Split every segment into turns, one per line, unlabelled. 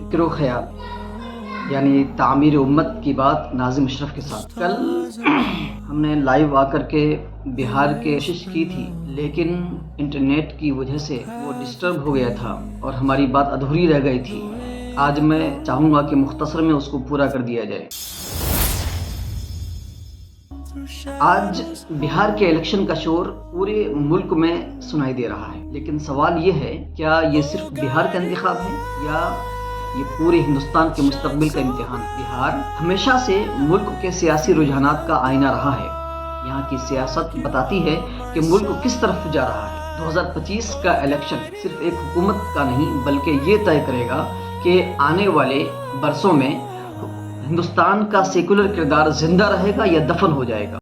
فکر و خیال یعنی تعمیر امت کی بات ناظم اشرف کے ساتھ. کل ہم نے لائیو آ کر کے بہار کے کوشش کی تھی، لیکن انٹرنیٹ کی وجہ سے وہ ڈسٹرب ہو گیا تھا اور ہماری بات ادھوری رہ گئی تھی. آج میں چاہوں گا کہ مختصر میں اس کو پورا کر دیا جائے. آج بہار کے الیکشن کا شور پورے ملک میں سنائی دے رہا ہے، لیکن سوال یہ ہے کیا یہ صرف بہار کا انتخاب ہے یا یہ پورے ہندوستان کے مستقبل کا امتحان ہے؟ بہار ہمیشہ سے ملک کے سیاسی رجحانات کا آئینہ رہا ہے. یہاں کی سیاست بتاتی ہے کہ ملک کس طرف جا رہا ہے. 2025 کا الیکشن صرف ایک حکومت کا نہیں بلکہ یہ طے کرے گا کہ آنے والے برسوں میں ہندوستان کا سیکولر کردار زندہ رہے گا یا دفن ہو جائے گا.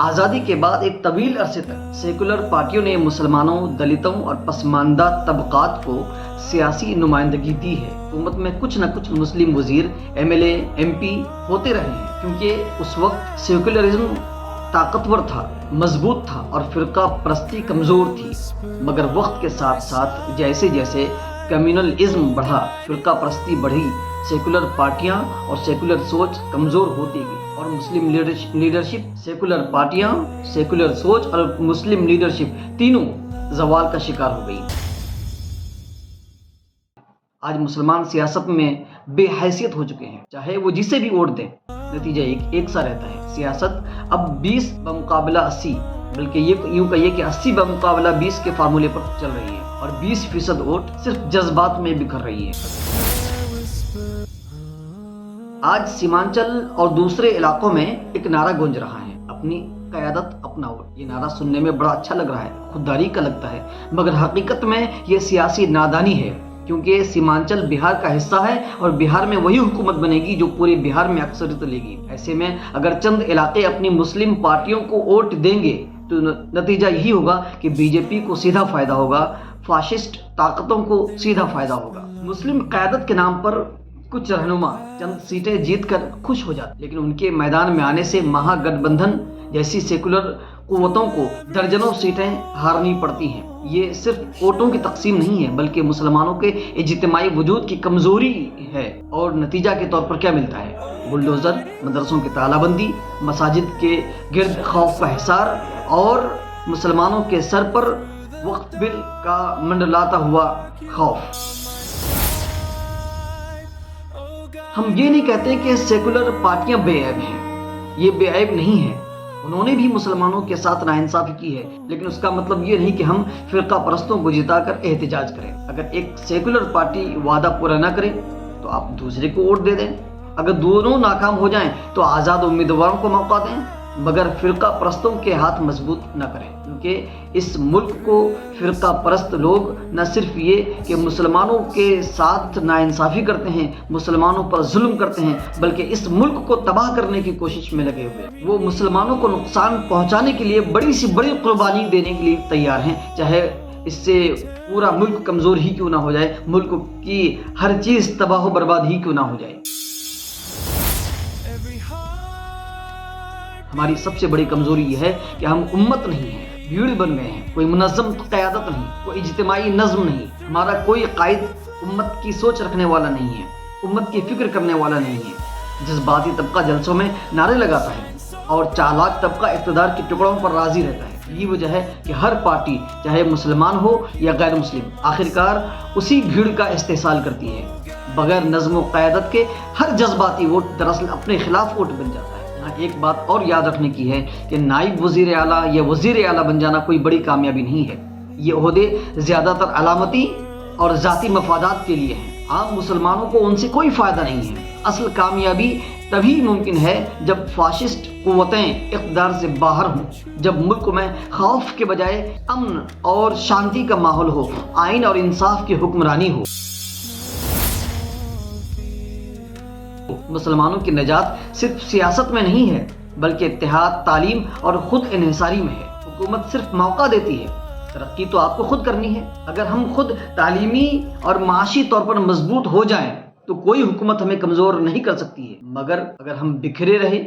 آزادی کے بعد ایک طویل عرصے تک سیکولر پارٹیوں نے مسلمانوں، دلتوں اور پسماندہ طبقات کو سیاسی نمائندگی دی ہے. حکومت میں کچھ نہ کچھ مسلم وزیر، M L A, M P ہوتے رہے ہیں، کیونکہ اس وقت سیکولرزم طاقتور تھا، مضبوط تھا اور فرقہ پرستی کمزور تھی. مگر وقت کے ساتھ ساتھ جیسے جیسے کمیونلزم بڑھا، فرقہ پرستی بڑھی، سیکولر پارٹیاں اور سیکولر سوچ کمزور ہوتی گئی اور مسلم لیڈرشپ، سیکولر پارٹیاں، سیکولر سوچ اور مسلم لیڈرشپ تینوں زوال کا شکار ہو گئی. آج مسلمان سیاست میں بے حیثیت ہو چکے ہیں، چاہے وہ جسے بھی ووٹ دیں نتیجہ ایک سا رہتا ہے. سیاست اب 20 بمقابلہ 80 بلکہ یوں کہیے کہ 80 بمقابلہ 20 کے فارمولے پر چل رہی ہے اور 20% ووٹ صرف جذبات میں بکھر رہی ہے. آج سیمانچل اور دوسرے علاقوں میں ایک نعرہ گونج رہا ہے، اپنی قیادت اپنا ووٹ. یہ نعرہ سننے میں بڑا اچھا لگ رہا ہے، خودداری کا لگتا ہے، مگر حقیقت میں یہ سیاسی نادانی ہے، کیونکہ سیمانچل بہار کا حصہ ہے اور بہار میں وہی حکومت بنے گی جو پورے بہار میں اکثریت لے گی. ایسے میں اگر چند علاقے اپنی مسلم پارٹیوں کو ووٹ دیں گے تو نتیجہ یہی ہوگا کہ بی جے پی کو سیدھا فائدہ ہوگا، فاشسٹ طاقتوں کو سیدھا فائدہ ہوگا. مسلم قیادت کے نام پر کچھ رہنما چند سیٹیں جیت کر خوش ہو جاتے، لیکن ان کے میدان میں آنے سے مہا گٹھ بندھن جیسی سیکولر قوتوں کو درجنوں سیٹیں ہارنی پڑتی ہیں. یہ صرف ووٹوں کی تقسیم نہیں ہے بلکہ مسلمانوں کے اجتماعی وجود کی کمزوری ہے. اور نتیجہ کے طور پر کیا ملتا ہے؟ بلڈوزر، مدرسوں کی تالہ بندی، مساجد کے گرد خوف کا حصار اور مسلمانوں کے سر پر وقف بل کا منڈلاتا ہوا خوف. ہم یہ نہیں کہتے کہ سیکولر پارٹیاں بے عیب ہیں، یہ بے عیب نہیں ہیں، انہوں نے بھی مسلمانوں کے ساتھ ناانصافی کی ہے، لیکن اس کا مطلب یہ نہیں کہ ہم فرقہ پرستوں کو جتا کر احتجاج کریں. اگر ایک سیکولر پارٹی وعدہ پورا نہ کرے تو آپ دوسرے کو ووٹ دے دیں. اگر دونوں ناکام ہو جائیں تو آزاد امیدواروں کو موقع دیں، مگر فرقہ پرستوں کے ہاتھ مضبوط نہ کریں، کیونکہ اس ملک کو فرقہ پرست لوگ نہ صرف یہ کہ مسلمانوں کے ساتھ ناانصافی کرتے ہیں، مسلمانوں پر ظلم کرتے ہیں، بلکہ اس ملک کو تباہ کرنے کی کوشش میں لگے ہوئے. وہ مسلمانوں کو نقصان پہنچانے کے لیے بڑی سے بڑی قربانی دینے کے لیے تیار ہیں، چاہے اس سے پورا ملک کمزور ہی کیوں نہ ہو جائے، ملک کی ہر چیز تباہ و برباد ہی کیوں نہ ہو جائے. ہماری سب سے بڑی کمزوری یہ ہے کہ ہم امت نہیں ہیں، بھیڑ بن گئے ہیں. کوئی منظم قیادت نہیں، کوئی اجتماعی نظم نہیں. ہمارا کوئی قائد امت کی سوچ رکھنے والا نہیں ہے، امت کی فکر کرنے والا نہیں ہے. جذباتی طبقہ جلسوں میں نعرے لگاتا ہے اور چالاک طبقہ اقتدار کے ٹکڑوں پر راضی رہتا ہے. یہی وجہ ہے کہ ہر پارٹی چاہے مسلمان ہو یا غیر مسلم آخرکار اسی بھیڑ کا استحصال کرتی ہے. بغیر نظم و قیادت کے ہر جذباتی ووٹ دراصل اپنے خلاف ووٹ بن جاتا ہے. ایک بات اور یاد رکھنے کی ہے کہ نائب وزیر اعلیٰ یا وزیر اعلیٰ بن جانا کوئی بڑی کامیابی نہیں ہے. یہ عہدے زیادہ تر علامتی اور ذاتی مفادات کے لیے ہیں. عام مسلمانوں کو ان سے کوئی فائدہ نہیں ہے. اصل کامیابی تبھی ممکن ہے جب فاشسٹ قوتیں اقتدار سے باہر ہوں، جب ملک میں خوف کے بجائے امن اور شانتی کا ماحول ہو، آئین اور انصاف کی حکمرانی ہو. مسلمانوں کی نجات صرف سیاست میں نہیں ہے بلکہ اتحاد، تعلیم اور خود انحصاری میں ہے. حکومت صرف موقع دیتی ہے، ترقی تو آپ کو خود کرنی ہے. اگر ہم خود تعلیمی اور معاشی طور پر مضبوط ہو جائیں تو کوئی حکومت ہمیں کمزور نہیں کر سکتی ہے، مگر اگر ہم بکھرے رہے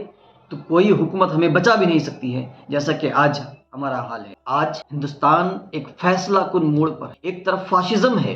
تو کوئی حکومت ہمیں بچا بھی نہیں سکتی ہے، جیسا کہ آج ہمارا حال ہے. آج ہندوستان ایک فیصلہ کن موڑ پر. ایک طرف فاشزم ہے،